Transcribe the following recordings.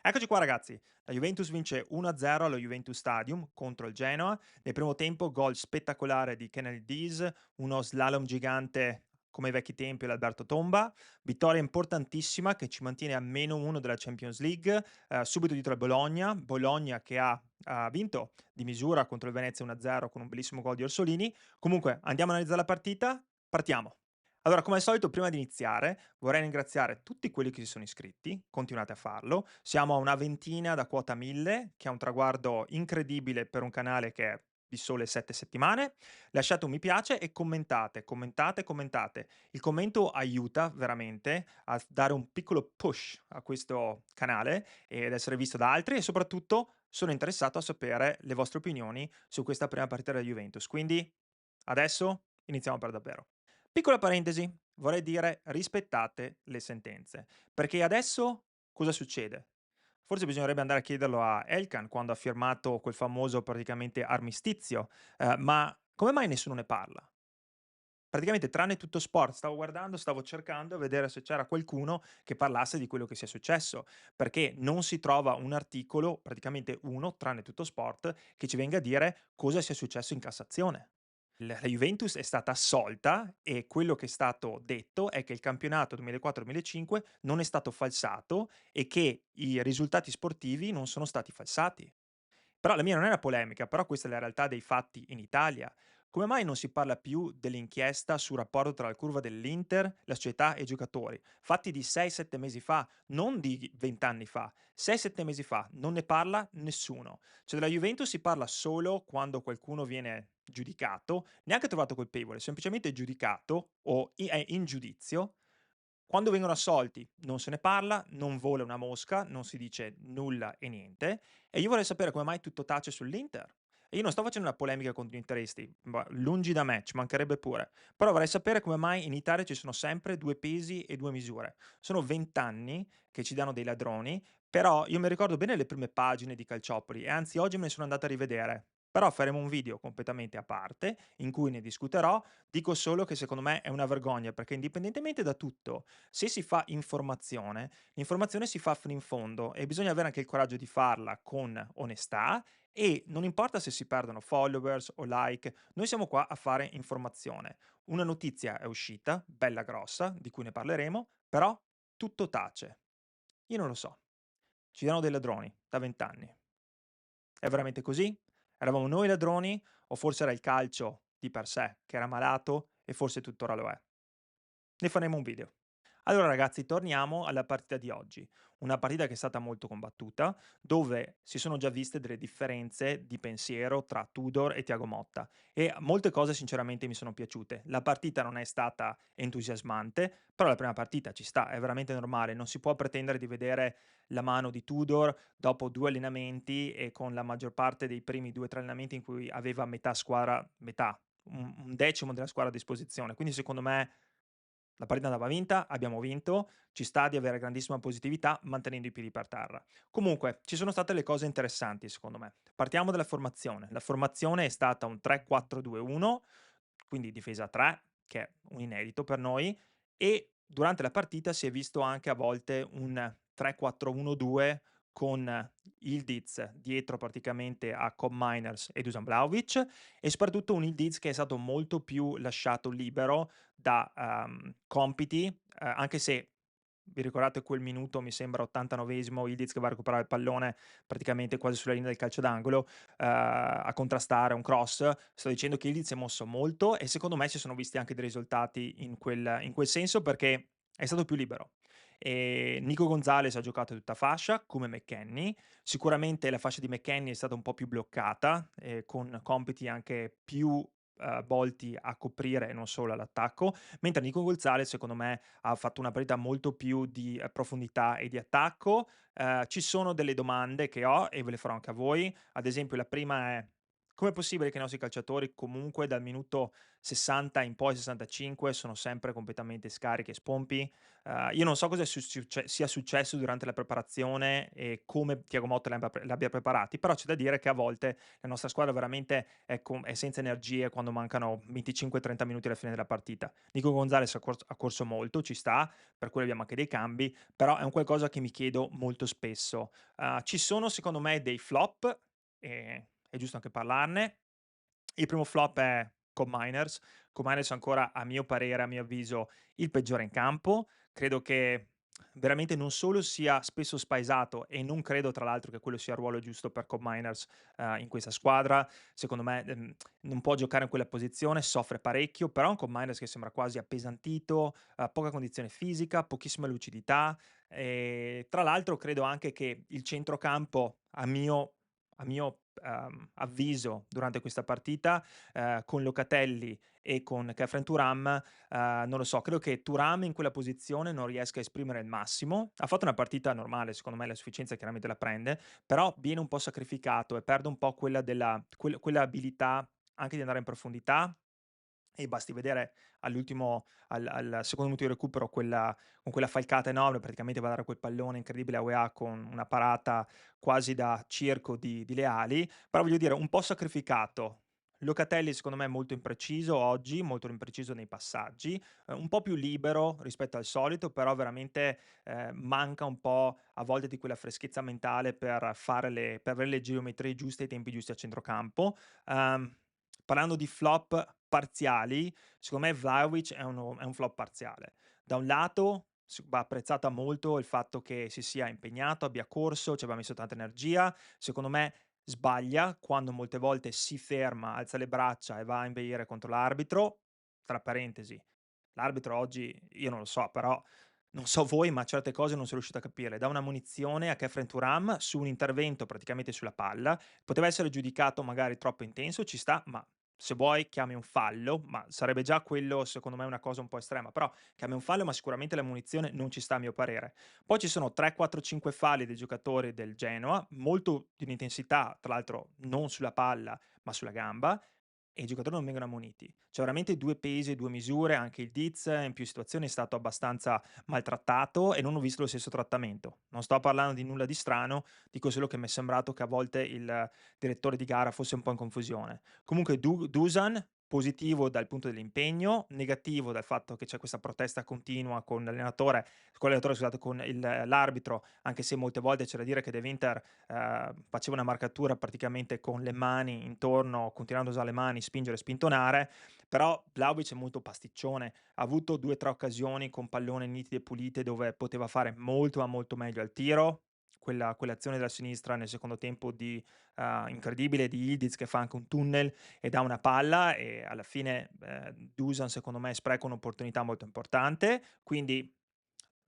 Eccoci qua ragazzi, la Juventus vince 1-0 allo Juventus Stadium contro il Genoa. Nel primo tempo gol spettacolare di Kenny Dees, uno slalom gigante come ai vecchi tempi all'Alberto Tomba, vittoria importantissima che ci mantiene a -1 della Champions League, subito dietro il Bologna che ha vinto di misura contro il Venezia 1-0 con un bellissimo gol di Orsolini. Comunque andiamo a analizzare la partita, partiamo. Allora, come al solito, prima di iniziare, vorrei ringraziare tutti quelli che si sono iscritti, continuate a farlo. Siamo a una ventina da quota 1000, che è un traguardo incredibile per un canale che è di sole 7 settimane. Lasciate un mi piace e commentate, commentate, commentate. Il commento aiuta veramente a dare un piccolo push a questo canale ed essere visto da altri e soprattutto sono interessato a sapere le vostre opinioni su questa prima partita della Juventus. Quindi adesso iniziamo per davvero. Piccola parentesi, vorrei dire rispettate le sentenze, perché adesso cosa succede? Forse bisognerebbe andare a chiederlo a Elkan quando ha firmato quel famoso praticamente armistizio, ma come mai nessuno ne parla? Praticamente tranne Tutto Sport, stavo guardando, stavo cercando a vedere se c'era qualcuno che parlasse di quello che sia successo, perché non si trova un articolo, praticamente uno, tranne Tutto Sport, che ci venga a dire cosa sia successo in Cassazione. La Juventus è stata assolta e quello che è stato detto è che il campionato 2004-2005 non è stato falsato e che i risultati sportivi non sono stati falsati. Però la mia non è una polemica, però questa è la realtà dei fatti in Italia. Come mai non si parla più dell'inchiesta sul rapporto tra la curva dell'Inter, la società e i giocatori? Fatti di 6-7 mesi fa, non di 20 anni fa. 6-7 mesi fa, non ne parla nessuno. Cioè della Juventus si parla solo quando qualcuno viene giudicato, neanche trovato colpevole, semplicemente giudicato o è in giudizio. Quando vengono assolti non se ne parla, non vola una mosca, non si dice nulla e niente. E io vorrei sapere come mai tutto tace sull'Inter. E io non sto facendo una polemica contro gli interisti, ma lungi da me, ci mancherebbe pure. Però vorrei sapere come mai in Italia ci sono sempre 2 pesi e 2 misure. Sono 20 anni che ci danno dei ladroni, però io mi ricordo bene le prime pagine di Calciopoli e anzi oggi me ne sono andato a rivedere. Però faremo un video completamente a parte in cui ne discuterò. Dico solo che secondo me è una vergogna perché indipendentemente da tutto, se si fa informazione, l'informazione si fa fino in fondo e bisogna avere anche il coraggio di farla con onestà e non importa se si perdono followers o like, noi siamo qua a fare informazione. Una notizia è uscita, bella grossa, di cui ne parleremo, però tutto tace. Io non lo so. Ci danno dei ladroni da 20 anni. È veramente così? Eravamo noi ladroni o forse era il calcio di per sé che era malato e forse tuttora lo è? Ne faremo un video. Allora ragazzi, torniamo alla partita di oggi. Una partita che è stata molto combattuta, dove si sono già viste delle differenze di pensiero tra Tudor e Thiago Motta e molte cose sinceramente mi sono piaciute. La partita non è stata entusiasmante, però la prima partita ci sta, è veramente normale, non si può pretendere di vedere la mano di Tudor dopo 2 allenamenti e con la maggior parte dei primi 2, 3 allenamenti in cui aveva metà squadra, metà, un decimo della squadra a disposizione. Quindi secondo me la partita andava vinta, abbiamo vinto, ci sta di avere grandissima positività mantenendo i piedi per terra. Comunque, ci sono state le cose interessanti secondo me. Partiamo dalla formazione. La formazione è stata un 3-4-2-1, quindi difesa 3, che è un inedito per noi, e durante la partita si è visto anche a volte un 3-4-1-2 con Yildiz dietro praticamente a Cobb Miners e Dusan Vlahovic e soprattutto un Yildiz che è stato molto più lasciato libero da, compiti, anche se vi ricordate quel minuto, mi sembra 89esimo, Ildiz che va a recuperare il pallone praticamente quasi sulla linea del calcio d'angolo, a contrastare un cross. Sto dicendo che Ildiz si è mosso molto e secondo me si sono visti anche dei risultati in quel senso perché è stato più libero. Nico Gonzalez ha giocato a tutta fascia, come McKennie. Sicuramente la fascia di McKennie è stata un po' più bloccata, con compiti anche più, volti a coprire e non solo all'attacco, mentre Nico Gonzalez secondo me ha fatto una partita molto più di, profondità e di attacco. Ci sono delle domande che ho e ve le farò anche a voi. Ad esempio la prima è: Com'è possibile che i nostri calciatori comunque dal minuto 60 in poi, 65, sono sempre completamente scarichi e spompi? Io non so cosa sia successo durante la preparazione e come Thiago Motta li abbia preparati, però c'è da dire che a volte la nostra squadra veramente è senza energie quando mancano 25, 30 minuti alla fine della partita. Nico Gonzalez ha corso molto, ci sta, per quello abbiamo anche dei cambi, però è un qualcosa che mi chiedo molto spesso. Ci sono secondo me dei flop, è giusto anche parlarne. Il primo flop è Cobb Miners. Cobb Miners ancora, a mio parere, a mio avviso, il peggiore in campo. Credo che veramente non solo sia spesso spaesato, e non credo tra l'altro che quello sia il ruolo giusto per Cobb Miners, in questa squadra. Secondo me, non può giocare in quella posizione, soffre parecchio, però è un Cobb Miners che sembra quasi appesantito, poca condizione fisica, pochissima lucidità. Tra l'altro credo anche che il centrocampo, a mio avviso durante questa partita, con Locatelli e con Khéphren Thuram, non lo so, credo che Thuram in quella posizione non riesca a esprimere il massimo. Ha fatto una partita normale, secondo me la sufficienza chiaramente la prende, però viene un po' sacrificato e perde un po' quella abilità anche di andare in profondità, e basti vedere al secondo minuto di recupero con quella falcata enorme, praticamente va a dare quel pallone incredibile a Weah con una parata quasi da circo di Leali, però voglio dire un po' sacrificato. Locatelli secondo me è molto impreciso oggi, molto impreciso nei passaggi, un po' più libero rispetto al solito, però veramente, manca un po' a volte di quella freschezza mentale per avere le geometrie giuste e i tempi giusti a centrocampo. Uhm, Parlando di flop parziali, secondo me Vlahovic è un flop parziale. Da un lato va apprezzata molto il fatto che si sia impegnato, abbia corso, ci abbia messo tanta energia. Secondo me sbaglia quando molte volte si ferma, alza le braccia e va a inveire contro l'arbitro. Tra parentesi, l'arbitro oggi io non lo so, però non so voi, ma certe cose non sono riuscito a capirle. Dà una munizione a Khéphren Thuram su un intervento praticamente sulla palla, poteva essere giudicato magari troppo intenso, ci sta, ma se vuoi chiami un fallo, ma sarebbe già quello secondo me una cosa un po' estrema, però chiami un fallo, ma sicuramente la munizione non ci sta a mio parere. Poi ci sono 3, 4, 5 falli dei giocatori del Genoa, molto di un'intensità, tra l'altro non sulla palla, ma sulla gamba, e i giocatori non vengono ammoniti. Cioè veramente 2 pesi e 2 misure, anche il Diz in più situazioni è stato abbastanza maltrattato e non ho visto lo stesso trattamento. Non sto parlando di nulla di strano, dico solo che m'è sembrato che a volte il direttore di gara fosse un po' in confusione. Comunque Dusan positivo dal punto dell'impegno, negativo dal fatto che c'è questa protesta continua con l'allenatore, scusate, con l'arbitro, anche se molte volte c'è da dire che De Winter faceva una marcatura praticamente con le mani intorno, continuando a usare le mani, spingere e spintonare, però Vlahovic è molto pasticcione, ha avuto 2, 3 occasioni con pallone nitide e pulite dove poteva fare molto, ma molto meglio al tiro. Quell'azione della sinistra nel secondo tempo incredibile di Yildiz che fa anche un tunnel e dà una palla, e alla fine, Dusan secondo me spreca un'opportunità molto importante, quindi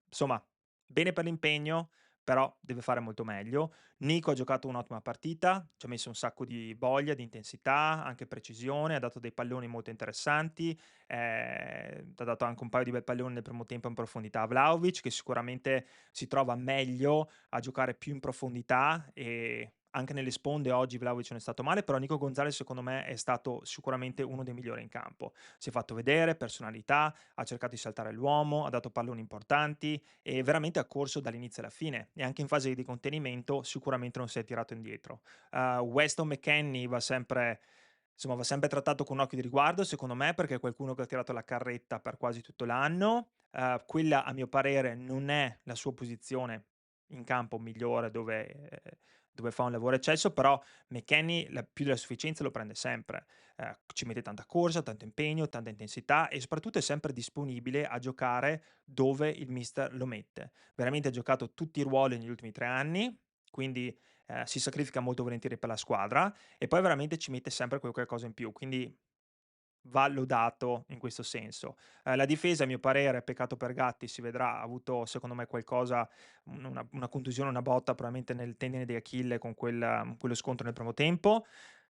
insomma bene per l'impegno, però deve fare molto meglio. Nico ha giocato un'ottima partita, ci ha messo un sacco di voglia, di intensità, anche precisione, ha dato dei palloni molto interessanti, ha dato anche un paio di bei palloni nel primo tempo in profondità a Vlahovic, che sicuramente si trova meglio a giocare più in profondità, e anche nelle sponde oggi Vlahovic non è stato male, però Nico Gonzalez secondo me è stato sicuramente uno dei migliori in campo. Si è fatto vedere, personalità, ha cercato di saltare l'uomo, ha dato palloni importanti e veramente ha corso dall'inizio alla fine, e anche in fase di contenimento sicuramente non si è tirato indietro. Weston McKennie va sempre trattato con un occhio di riguardo secondo me, perché è qualcuno che ha tirato la carretta per quasi tutto l'anno. Quella a mio parere non è la sua posizione in campo migliore dove fa un lavoro eccesso, però McKennie più della sufficienza lo prende sempre. Ci mette tanta corsa, tanto impegno, tanta intensità e soprattutto è sempre disponibile a giocare dove il mister lo mette. Veramente ha giocato tutti i ruoli negli ultimi 3 anni, quindi, si sacrifica molto volentieri per la squadra e poi veramente ci mette sempre quel qualcosa in più, quindi va lodato in questo senso. La difesa a mio parere, peccato per Gatti, si vedrà, ha avuto secondo me qualcosa, una contusione, una botta probabilmente nel tendine di Achille con quello scontro nel primo tempo.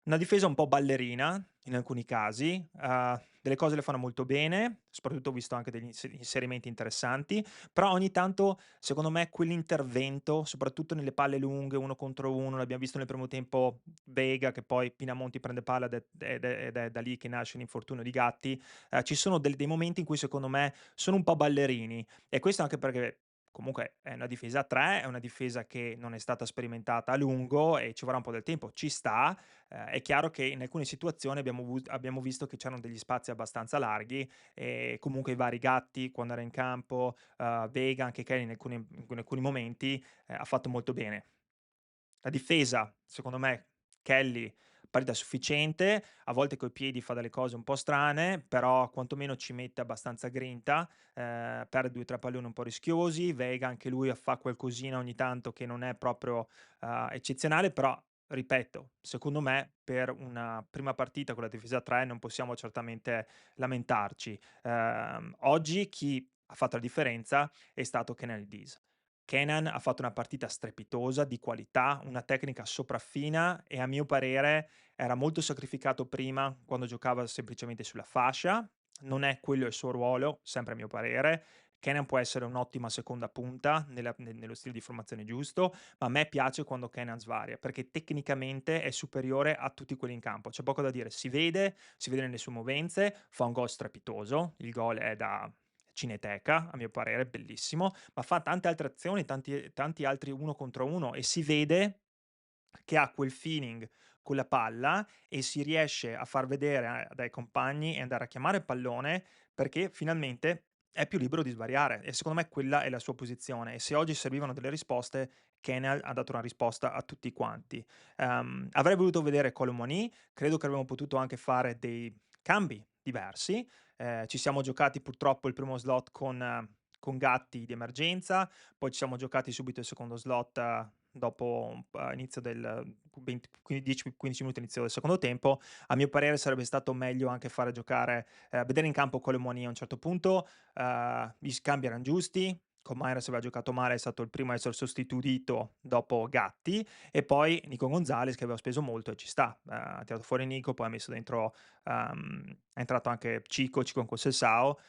Una difesa un po' ballerina in alcuni casi, delle cose le fanno molto bene, soprattutto ho visto anche degli inserimenti interessanti, però ogni tanto secondo me quell'intervento, soprattutto nelle palle lunghe, 1 contro 1, l'abbiamo visto nel primo tempo Vega che poi Pinamonti prende palla ed è da lì che nasce l'infortunio di Gatti, ci sono dei momenti in cui secondo me sono un po' ballerini e questo anche perché comunque è una difesa a 3, è una difesa che non è stata sperimentata a lungo e ci vorrà un po' del tempo, ci sta. È chiaro che in alcune situazioni abbiamo visto che c'erano degli spazi abbastanza larghi e comunque i vari Gatti quando era in campo, Vega, anche Kelly in alcuni momenti, ha fatto molto bene. La difesa, secondo me, Kelly partita sufficiente, a volte coi piedi fa delle cose un po' strane, però quantomeno ci mette abbastanza grinta, perde 2, 3 palloni un po' rischiosi, Vega anche lui fa qualcosina ogni tanto che non è proprio, eccezionale, però ripeto, secondo me per una prima partita con la difesa a 3 non possiamo certamente lamentarci. Oggi chi ha fatto la differenza è stato Kenny Dees. Kenan ha fatto una partita strepitosa, di qualità, una tecnica sopraffina e a mio parere era molto sacrificato prima quando giocava semplicemente sulla fascia. Non è quello il suo ruolo, sempre a mio parere. Kenan può essere un'ottima seconda punta nello stile di formazione giusto, ma a me piace quando Kenan svaria perché tecnicamente è superiore a tutti quelli in campo. C'è poco da dire, si vede nelle sue movenze, fa un gol strepitoso, il gol è da cineteca, a mio parere, bellissimo, ma fa tante altre azioni, tanti altri 1 contro 1 e si vede che ha quel feeling con la palla e si riesce a far vedere dai compagni e andare a chiamare il pallone perché finalmente è più libero di svariare e secondo me quella è la sua posizione e se oggi servivano delle risposte, Kenal ha dato una risposta a tutti quanti. Avrei voluto vedere Colomoni, credo che avremmo potuto anche fare dei cambi diversi. Ci siamo giocati purtroppo il primo slot con Gatti di emergenza, poi ci siamo giocati subito il secondo slot dopo un p inizio del 20 qui 10-15 minuti inizio del secondo tempo. A mio parere sarebbe stato meglio anche fare giocare vedere in campo Colomoni a un certo punto, gli scambi eran giusti, Comares aveva giocato male, è stato il primo a essere sostituito dopo Gatti e poi Nico Gonzalez che aveva speso molto e ci sta. Ha tirato fuori Nico, poi ha messo dentro è entrato anche Cico con Sessao,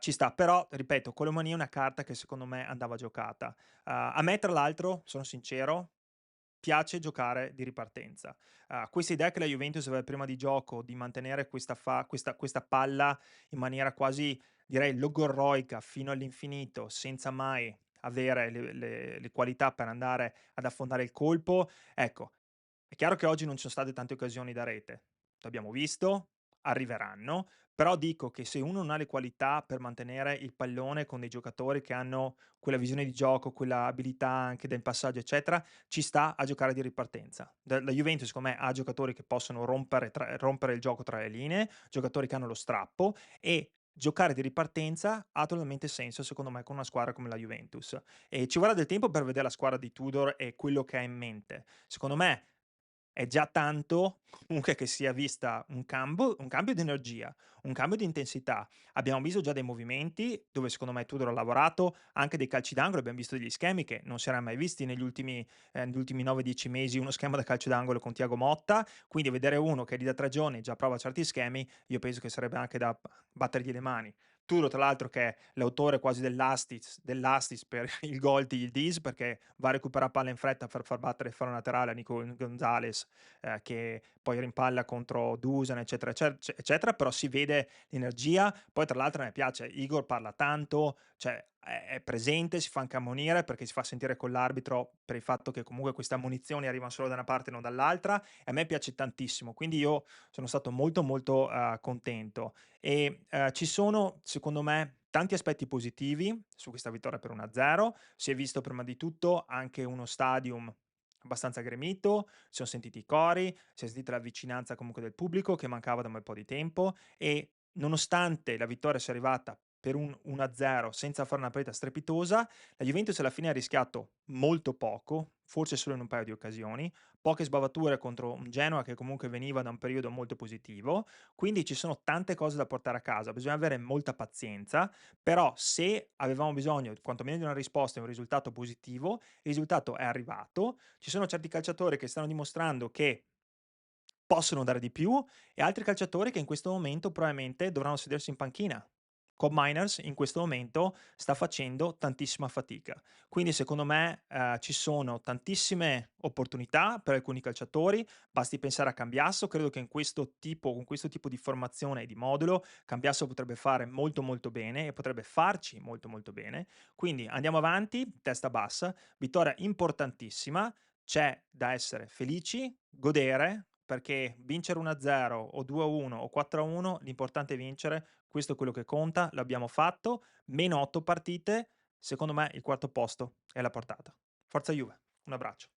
ci sta. Però, ripeto, Colomani è una carta che secondo me andava giocata. A me tra l'altro, sono sincero, piace giocare di ripartenza. Questa idea che la Juventus aveva prima di gioco di mantenere questa palla in maniera quasi, direi, logorroica fino all'infinito, senza mai avere le qualità per andare ad affondare il colpo, ecco, è chiaro che oggi non ci sono state tante occasioni da rete. L'abbiamo visto, arriveranno, però dico che se uno non ha le qualità per mantenere il pallone con dei giocatori che hanno quella visione di gioco, quella abilità anche del passaggio, eccetera, ci sta a giocare di ripartenza. La Juventus, secondo me, ha giocatori che possono rompere il gioco tra le linee, giocatori che hanno lo strappo e giocare di ripartenza ha totalmente senso, secondo me, con una squadra come la Juventus. E ci vorrà del tempo per vedere la squadra di Tudor e quello che ha in mente. Secondo me è già tanto comunque che sia vista un cambio di energia, un cambio di intensità. Abbiamo visto già dei movimenti dove secondo me Tudor ha lavorato, anche dei calci d'angolo, abbiamo visto degli schemi che non si eran mai visti negli ultimi 9, 10 mesi, uno schema da calcio d'angolo con Thiago Motta, quindi vedere uno che lì da 3 giorni già prova certi schemi, io penso che sarebbe anche da battergli le mani. Tudor tra l'altro che è l'autore quasi dell'assist per il gol di Yildiz, perché va a recuperare palla in fretta per far battere il fallo laterale a Nico Gonzalez, che poi rimpalla contro Dusan, eccetera, eccetera, però si vede l'energia. Poi tra l'altro a me piace, Igor parla tanto, cioè è presente, si fa anche ammonire perché si fa sentire con l'arbitro per il fatto che comunque queste ammonizioni arrivano solo da una parte e non dall'altra, e a me piace tantissimo. Quindi io sono stato molto, molto, contento. E, ci sono secondo me tanti aspetti positivi su questa vittoria per 1-0. Si è visto prima di tutto anche uno stadium abbastanza gremito, si son sentiti i cori, si è sentita la vicinanza comunque del pubblico che mancava da un bel po' di tempo e nonostante la vittoria sia arrivata per un 1-0 senza fare una partita strepitosa, la Juventus alla fine ha rischiato molto poco, forse solo in un paio di occasioni, poche sbavature contro un Genoa che comunque veniva da un periodo molto positivo, quindi ci sono tante cose da portare a casa, bisogna avere molta pazienza, però se avevamo bisogno quantomeno di una risposta e un risultato positivo, il risultato è arrivato. Ci sono certi calciatori che stanno dimostrando che possono dare di più e altri calciatori che in questo momento probabilmente dovranno sedersi in panchina. Cobb Miners in questo momento sta facendo tantissima fatica. Quindi secondo me, ci sono tantissime opportunità per alcuni calciatori, basti pensare a Cambiasso, credo che in questo tipo con questo tipo di formazione e di modulo, Cambiasso potrebbe fare molto, molto bene e potrebbe farci molto, molto bene. Quindi andiamo avanti, testa bassa, vittoria importantissima, c'è da essere felici, godere, perché vincere 1-0 o 2-1 o 4-1, l'importante è vincere, questo è quello che conta, l'abbiamo fatto, meno 8 partite, secondo me il quarto posto è alla portata. Forza Juve, un abbraccio.